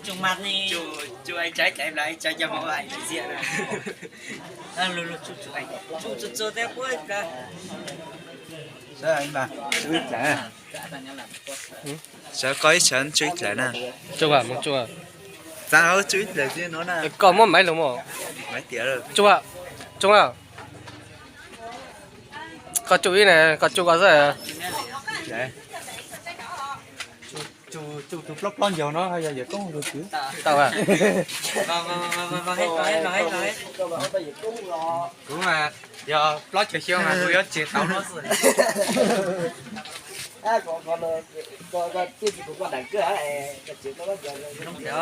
Chụp mặt đi. Chụp anh trái chạy lại chạy cho mọi ảnh đại diện này. Lulu chụp ảnh. Chụp theo cuối cả. Sao anh bà? Chú ít lại. Sao có ít sẵn chú ít lại nè. chụp à một chụp à Sao chú ít lại chứ nó nè. có mất mấy lắm không Mấy tía rồi. chụp à có chụp ý này có chụp có gì à Đấy. Chú flop lon dầu nó hay là giờ có một được chứ. tao à Hết. đúng mà giờ flop chơi siêu mà tôi chỉ tao nó rồi Có tiếp tục có đánh cửa này. Cái chuyện đó giờ không hiểu.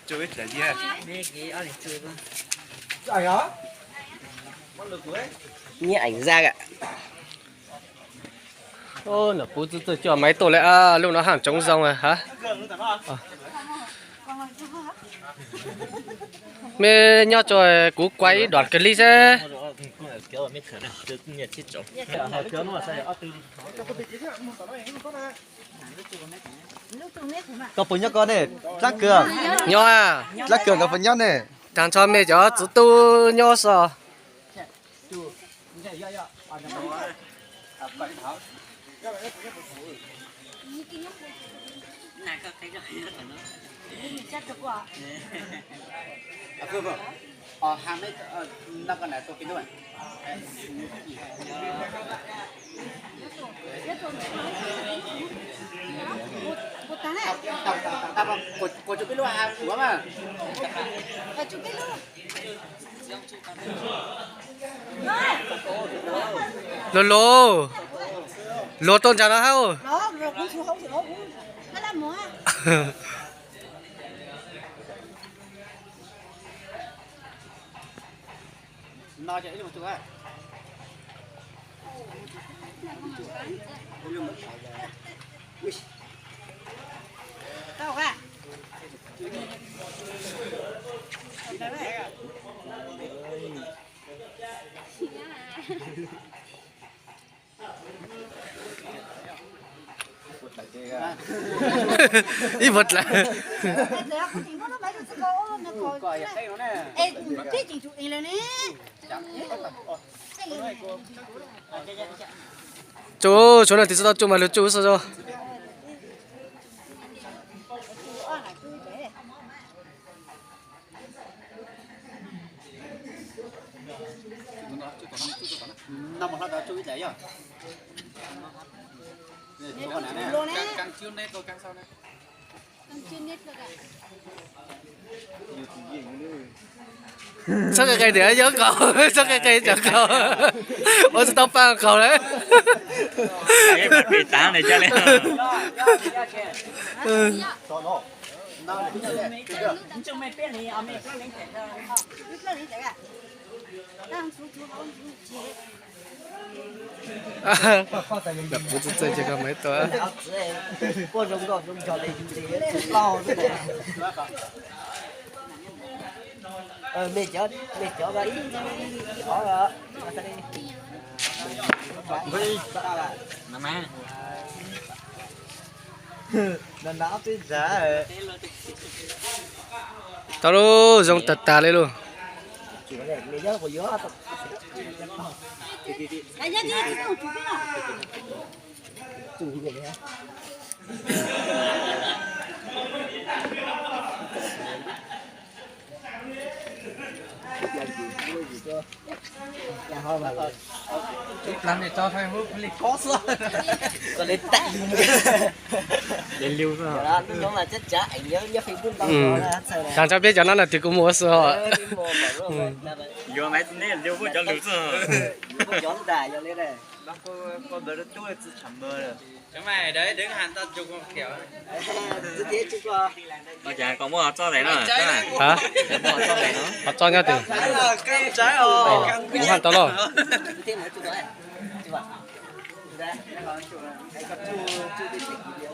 Chú ít lại chứ. Đi cái ở đây chơi luôn. Ai hả? Như ảnh ra ạ. ô nó bố tôi cho máy tổ lại à lúc nó hàng trống rong à hả mẹ nhớ cho cú quay đoạn clip chứ Có phần nhất con này. Lắc cường. nhớ à Lắc cường có phần nhất này. thằng cho mẹ cho chú tu nhớ sao hàng đấy năm con này tôi kính rồi. Của chụp cái lúa hàng của mà. lô lô lô tôn chả nó hao đó rồi cũng xuống không thì nó cũng nó làm mỏ Nó chạy đi một chút á. tao à ít vật lại Coi thấy nó nè. ê thế chỉ chụp in lên nè chú này thì sao chú mà lưu chú sao cho Năm một nó chui chạy rồi. Càng chiêu nét rồi càng sau này. sao cái để nhớ cậu sao cái chở cậu ôi tao phang cậu đấy Cái mặt bị tán này cho lên. Chúng mày biết này, mày có lấy tiền ra. đập bút chơi chơi cái mấy tuổi Cô dùng cho đây bao thế này. Mày chở vậy. Đó rồi. Đi. Mama. Nên đã biết giá rồi. tao luôn dùng tật tà lên luôn Chỉ có để nhớ của gió. ai nhá đi chụp cái nào Chủ gì vậy? làm để cho thôi hút lịch có rồi Còn đến tận để lưu rồi đó, nó là chất chả ảnh nhớ phải buông tao rồi là thằng cho biết cho nó là thì cũng mua sữa vô máy này lưu vô cho lưu rồi gió đài cho lên này Con bé nó chú là chậm mơ rồi. chúng mày đấy đứng hàng tao chụp kiểu rất dễ chụp vào Bây giờ có mua cho đấy nữa. hả Mua cho đấy nữa. họ cho nhau tiền Trái là cam trái rồi. cũng hàng tao rồi thêm một chút nữa chụp vào đây nó còn chụp này cái chụp đi